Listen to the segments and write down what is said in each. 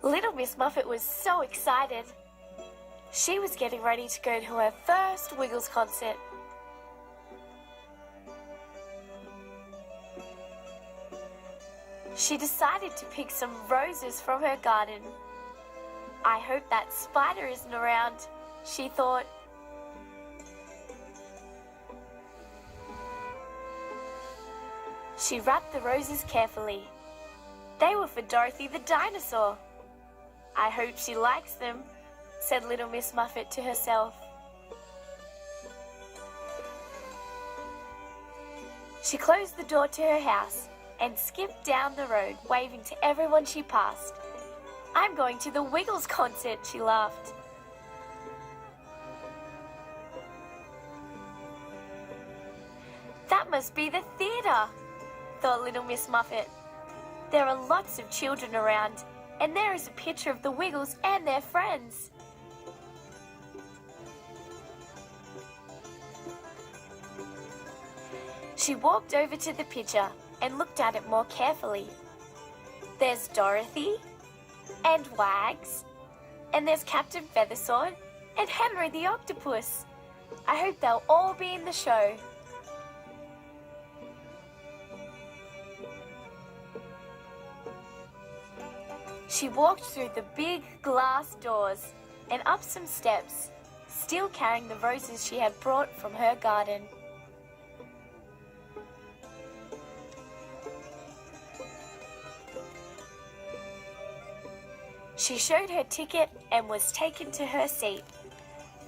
Little Miss Muffet was so excited. She was getting ready to go to her first Wiggles concert. She decided to pick some roses from her garden. I hope that spider isn't around, she thought. She wrapped the roses carefully. They were for Dorothy the dinosaur. I hope she likes them, said Little Miss Muffet to herself. She closed the door to her house and skipped down the road, waving to everyone she passed. I'm going to the Wiggles concert, she laughed. That must be the theatre, thought Little Miss Muffet. There are lots of children around, and there is a picture of the Wiggles and their friends. She walked over to the picture and looked at it more carefully. There's Dorothy and Wags, and there's Captain Feathersword and Henry the Octopus. I hope they'll all be in the show. She walked through the big glass doors and up some steps, still carrying the roses she had brought from her garden. She showed her ticket and was taken to her seat.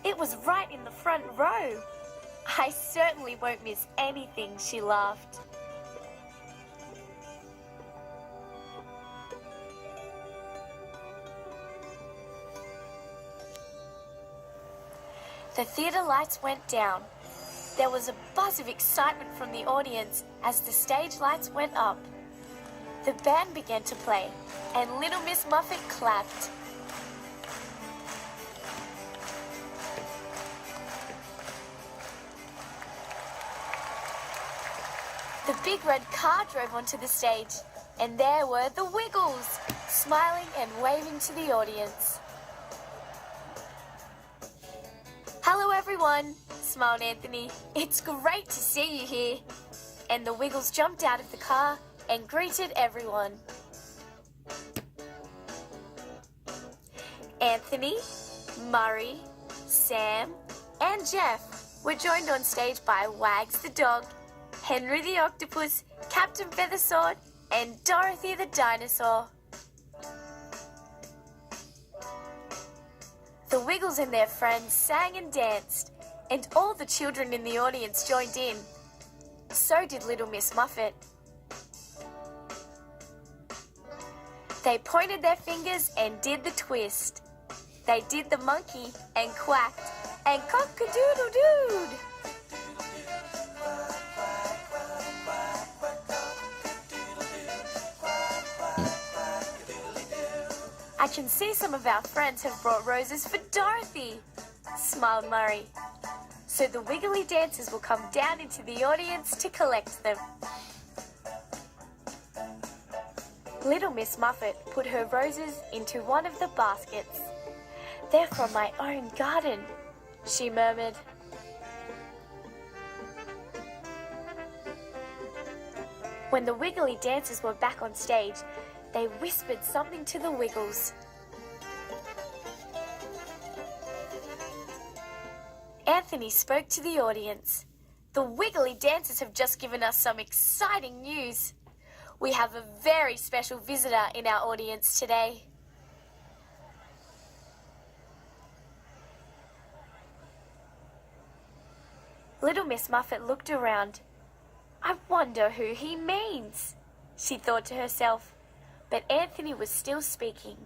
It was right in the front row. I certainly won't miss anything, she laughed. The theatre lights went down. There was a buzz of excitement from the audience as the stage lights went up. The band began to play, and Little Miss Muffet clapped. The big red car drove onto the stage, and there were the Wiggles, smiling and waving to the audience. Hello everyone, smiled Anthony. It's great to see you here. And the Wiggles jumped out of the car and greeted everyone. Anthony, Murray, Sam, and Jeff were joined on stage by Wags the dog, Henry the octopus, Captain Feathersword, and Dorothy the dinosaur. The Wiggles and their friends sang and danced, and all the children in the audience joined in. So did Little Miss Muffet. They pointed their fingers and did the twist. They did the monkey and quacked and cock-a-doodle-dood. I can see some of our friends have brought roses for Dorothy, smiled Murray. So the wiggly dancers will come down into the audience to collect them. Little Miss Muffet put her roses into one of the baskets. They're from my own garden, she murmured. When the wiggly dancers were back on stage, they whispered something to the Wiggles. Anthony spoke to the audience. The wiggly dancers have just given us some exciting news. We have a very special visitor in our audience today. Little Miss Muffet looked around. I wonder who he means, she thought to herself. But Anthony was still speaking.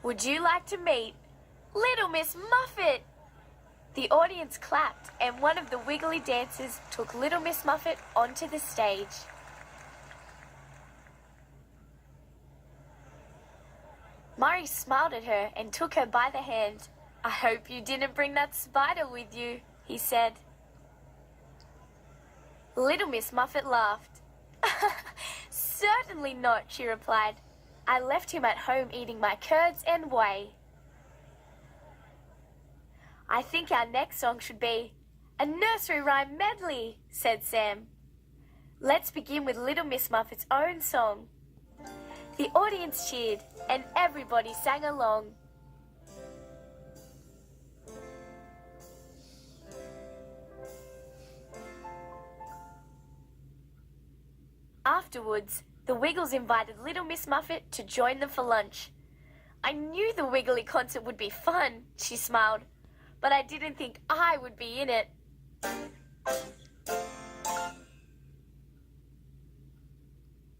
Would you like to meet Little Miss Muffet? The audience clapped, and one of the wiggly dancers took Little Miss Muffet onto the stage. Murray smiled at her and took her by the hand. I hope you didn't bring that spider with you, he said. Little Miss Muffet laughed. Certainly not, she replied. I left him at home eating my curds and whey. I think our next song should be a nursery rhyme medley, said Sam. Let's begin with Little Miss Muffet's own song. The audience cheered and everybody sang along. Afterwards, the Wiggles invited Little Miss Muffet to join them for lunch. I knew the Wiggly concert would be fun, she smiled, but I didn't think I would be in it.